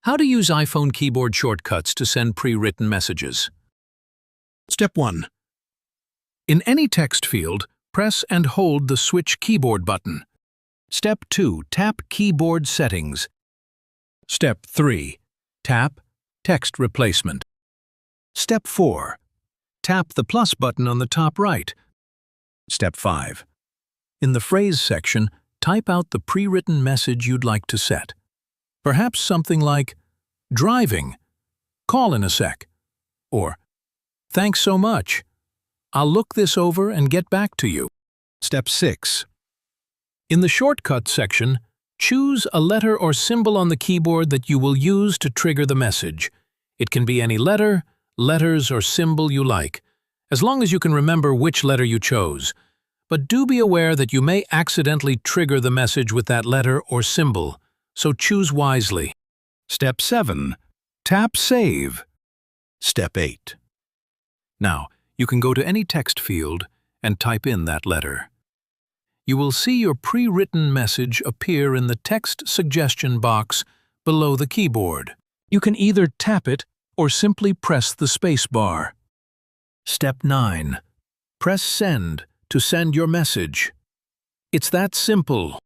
How to use iPhone keyboard shortcuts to send pre-written messages. Step 1. In any text field, press and hold the Switch Keyboard button. Step 2. Tap Keyboard Settings. Step 3. Tap Text Replacement. Step 4. Tap the plus button on the top right. Step 5. In the phrase section, type out the pre-written message you'd like to set. Perhaps something like, "Driving, call in a sec," or "Thanks so much. I'll look this over and get back to you." Step 6. In the shortcut section, choose a letter or symbol on the keyboard that you will use to trigger the message. It can be any letter, letters, or symbol you like, as long as you can remember which letter you chose. But do be aware that you may accidentally trigger the message with that letter or symbol, so choose wisely. Step 7. Tap Save. Step 8. Now, you can go to any text field and type in that letter. You will see your pre-written message appear in the text suggestion box below the keyboard. You can either tap it or simply press the space bar. Step 9. Press Send to send your message. It's that simple.